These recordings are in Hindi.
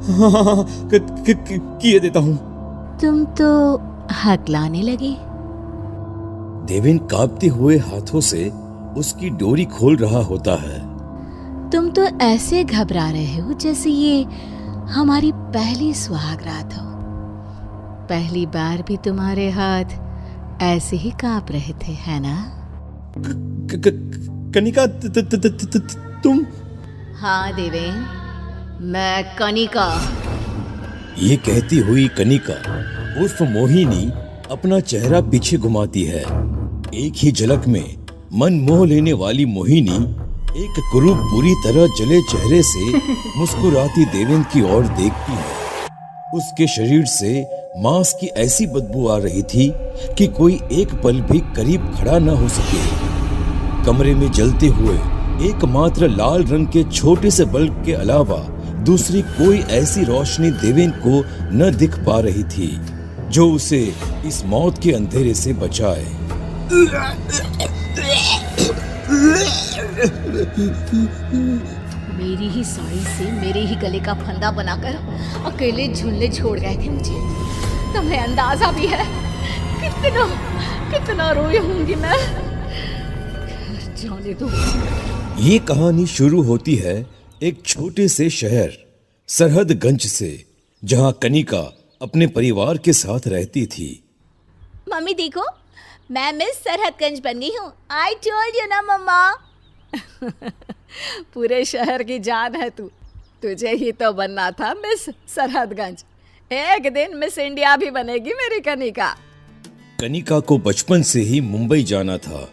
हाँ हाँ हाँ, किए देता हूँ। तुम तो हकलाने लगे। देवेन कांपते हुए हाथों से उसकी डोरी खोल रहा होता है। तुम तो ऐसे घबरा रहे हो जैसे ये हमारी पहली सुहागरात हो। पहली बार भी तुम्हारे हाथ ऐसे ही कांप रहे थे, है ना? कनिका तुम? हाँ देवेन, मैं कनिका। ये कहती हुई कनिका उर्फ मोहिनी अपना चेहरा पीछे घुमाती है। एक ही झलक में मन मोह लेने वाली मोहिनी एक कुरूप बुरी तरह जले चेहरे से मुस्कुराती देवेन की ओर देखती है। उसके शरीर से मांस की ऐसी बदबू आ रही थी कि कोई एक पल भी करीब खड़ा न हो सके। कमरे में जलते हुए एकमात्र लाल रंग के छोटे से बल्ब के अलावा दूसरी कोई ऐसी रोशनी देवेन को न दिख पा रही थी जो उसे इस मौत के अंधेरे से बचाए। मेरी ही साड़ी से मेरे ही गले का फंदा बनाकर अकेले झूलने छोड़ गए थे मुझे। तुम्हें अंदाजा भी है कितना कितना रोई होंगी मैं। जाने दो। ये कहानी शुरू होती है एक छोटे से शहर सरहदगंज से, जहां कनिका अपने परिवार के साथ रहती थी। मम्मी देखो, मैं मिस सरहदगंज बन गई हूँ। आई टोल्ड यू ना मम्मा। पूरे शहर की जान है तू। तुझे ही तो बनना था मिस सरहदगंज। एक दिन मिस इंडिया भी बनेगी मेरी कनिका। कनिका को बचपन से ही मुंबई जाना था।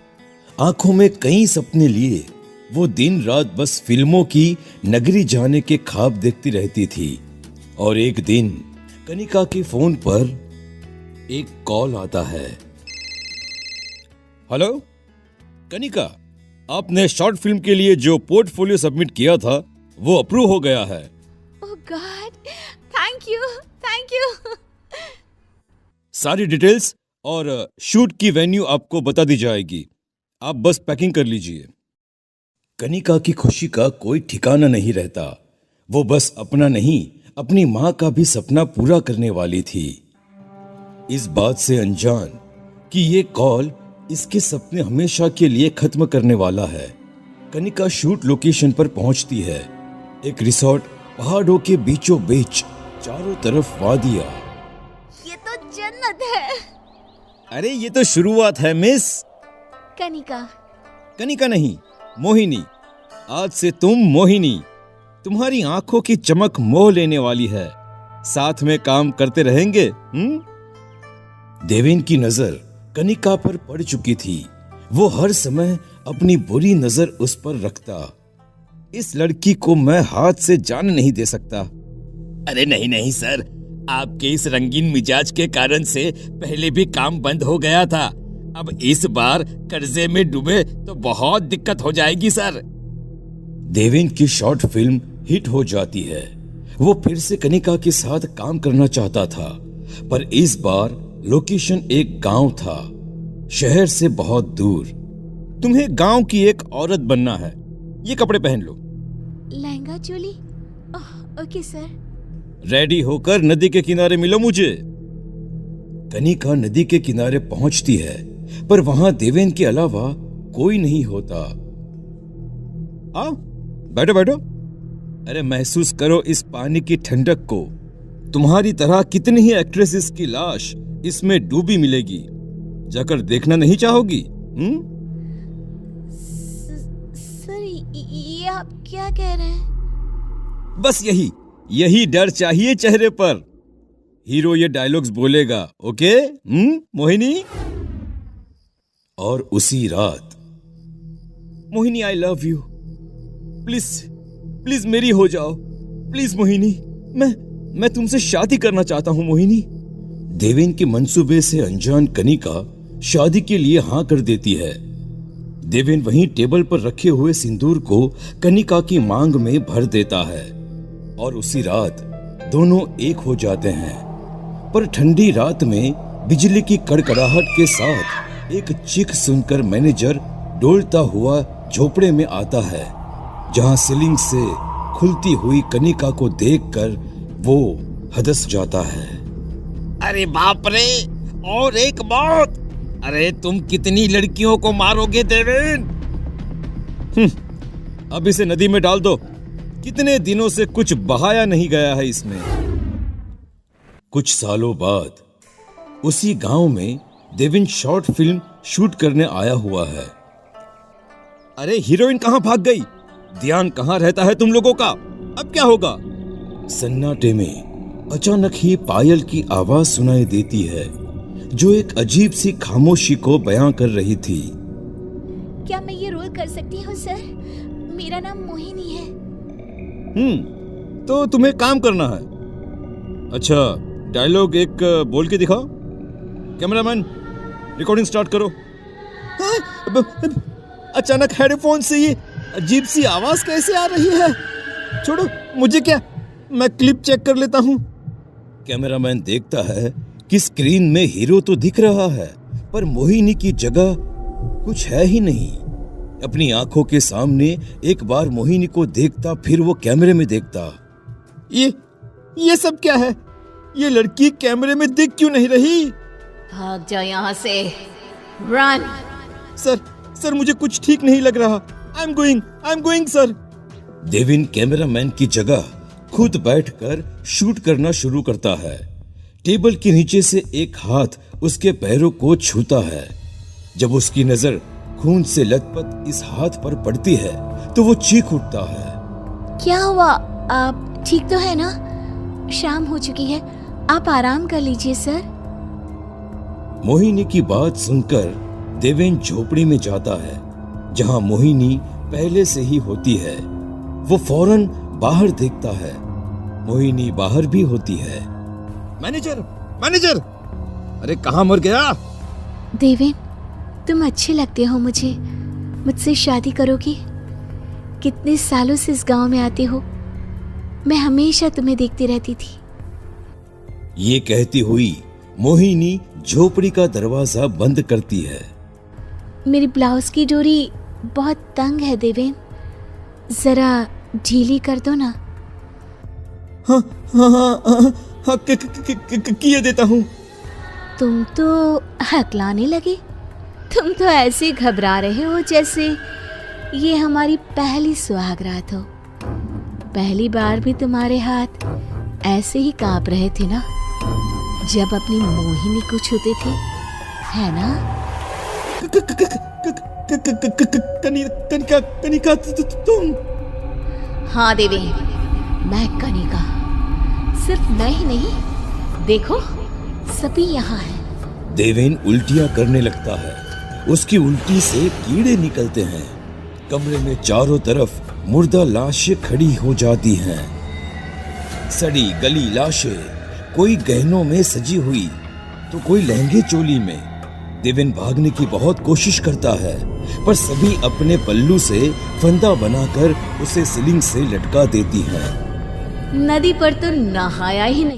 आंखों में कई सपने लिए वो दिन रात बस फिल्मों की नगरी जाने के ख्वाब देखती रहती थी। और एक दिन कनिका के फोन पर एक कॉल आता है। हेलो कनिका, आपने शॉर्ट फिल्म के लिए जो पोर्टफोलियो सबमिट किया था वो अप्रूव हो गया है। Oh god, thank you thank you. सारी डिटेल्स और शूट की वेन्यू आपको बता दी जाएगी। आप बस पैकिंग कर लीजिए। कनिका की खुशी का कोई ठिकाना नहीं रहता। वो बस अपना नहीं, अपनी मां का भी सपना पूरा करने वाली थी। इस बात से अनजान कि ये कॉल इसके सपने हमेशा के लिए खत्म करने वाला है, कनिका शूट लोकेशन पर पहुंचती है। एक रिसोर्ट पहाड़ों के बीचों बीच, चारों तरफ वादियां। ये तो जन्नत है। अरे ये तो शुरुआत है मिस। कनिका। कनिका नहीं, मोहिनी। आज से तुम मोहिनी। तुम्हारी आंखों की चमक मोह लेने वाली है। साथ में काम करते रहेंगे। देवेन की नजर कनिका पर पड़ चुकी थी। वो हर समय अपनी बुरी नजर उस पर रखता। इस लड़की को मैं हाथ से जाने नहीं दे सकता। अरे नहीं नहीं सर, आपके इस रंगीन मिजाज के कारण से पहले भी काम बंद हो गया था। अब इस बार कर्जे में डूबे तो बहुत दिक्कत हो जाएगी सर। देवेन की शॉर्ट फिल्म हिट हो जाती है। वो फिर से कनिका के साथ काम करना चाहता था, पर इस बार लोकेशन एक गांव था, शहर से बहुत दूर। तुम्हें गांव की एक औरत बनना है। ये कपड़े पहन लो। Lehenga choli? Okay sir. Ready होकर नदी के किनारे मिलो मुझे। कनिका नदी के किनारे पहुंचती है, पर वहां देवेन के अलावा कोई नहीं होता। आओ बैठो बैठो। अरे महसूस करो इस पानी की ठंडक को। तुम्हारी तरह कितनी ही एक्ट्रेसेस की लाश इसमें डूबी मिलेगी। जाकर देखना नहीं चाहोगी? सर ये आप क्या कह रहे हैं? बस यही डर चाहिए चेहरे पर। हीरो ये डायलॉग्स बोलेगा, ओके मोहिनी? और उसी रात, Mohini I love you, please please मेरी हो जाओ, प्लीज मोहिनी, मैं तुमसे शादी करना चाहता हूं मोहिनी। देवेन के मंसूबे से अनजान कनिका शादी के लिए हां कर देती है। देवेन वहीं टेबल पर रखे हुए सिंदूर को कनिका की मांग में भर देता है और उसी रात दोनों एक हो जाते हैं। पर ठंडी रात में बिजली की कड़कड़ाहट के साथ एक चीख सुनकर मैनेजर डोलता हुआ झोपड़े में आता है, जहां सीलिंग से खुलती हुई कनिका को देखकर वो हदस जाता है। अरे बाप रे, और एक मौत। अरे तुम कितनी लड़कियों को मारोगे देवेन? अब इसे नदी में डाल दो। कितने दिनों से कुछ बहाया नहीं गया है इसमें। कुछ सालों बाद उसी गांव में देवेन शॉर्ट फिल्म शूट करने आया हुआ है। अरे हीरोइन कहां भाग गई? ध्यान कहां रहता है तुम लोगों का? अब क्या होगा? सन्नाटे में अचानक ही पायल की आवाज सुनाई देती है, जो एक अजीब सी खामोशी को बयां कर रही थी। क्या मैं ये रोल कर सकती हूँ सर? मेरा नाम मोहिनी है। तो तुम्हें काम करना है। अच्छा, डायलॉग एक बोल के दिखाओ। कैमरामैन, रिकॉर्डिंग स्टार्ट करो। अचानक हेडफोन से ये अजीब सी आवाज कैसे आ रही है? छोड़ो, मुझे क्या, मैं क्लिप चेक कर लेता हूँ। कैमरामैन देखता है कि स्क्रीन में हीरो तो दिख रहा है, पर मोहिनी की जगह कुछ है ही नहीं। अपनी आंखों के सामने एक बार मोहिनी को देखता, फिर वो कैमरे में देखता। ये सब क्या है? ये लड़की कैमरे में दिख क्यों नहीं रही? भाग जाओ यहाँ से। रन। सर मुझे कुछ ठीक नहीं लग रहा। I am going sir. Deven cameraman की जगह खुद बैठकर शूट करना शुरू करता है। टेबल के नीचे से एक हाथ उसके पैरों को छूता है। जब उसकी नजर खून से लथपथ इस हाथ पर पड़ती है तो वो चीख उठता है। क्या हुआ? आप ठीक तो है ना? शाम हो चुकी है, आप आराम कर लीजिए सर। मोहिनी की बात सुनकर देवेन झोपड़ी में जाता है, जहां मोहिनी पहले से ही होती है। वो फौरन बाहर देखता है। मोहिनी बाहर भी होती है। मैनेजर, अरे कहां मर गया? देवेन, तुम अच्छे लगते हो मुझे। मुझसे शादी करोगी? कितने सालों से इस गांव में आते हो, मैं हमेशा तुम्हें देखती रहती थी। ये कहती हुई मोहिनी झोपड़ी का दरवाजा बंद करती है। मेरी ब्लाउज की डोरी बहुत तंग है देवेन, जरा ढीली कर दो ना। हाँ, किए देता हूँ। तुम तो हकलाने लगे। तुम तो ऐसे घबरा रहे हो जैसे ये हमारी पहली सुहागरात हो। पहली बार भी तुम्हारे हाथ ऐसे ही कांप रहे थे ना, जब अपनी मोहिनी को छूते थे, है ना? कनिका, तुम? हाँ देवेन, मैं कनिका। सिर्फ मैं ही नहीं, देखो सभी यहाँ है। देवेन उल्टियां करने लगता है। उसकी उल्टी से कीड़े निकलते हैं। कमरे में चारों तरफ मुर्दा लाशें खड़ी हो जाती हैं। सड़ी गली लाशें, कोई गहनों में सजी हुई तो कोई लहंगे चोली में। देवेन भागने की बहुत कोशिश करता है, पर सभी अपने पल्लू से फंदा बनाकर उसे सीलिंग से लटका देती हैं। नदी पर तो नहाया ही नहीं,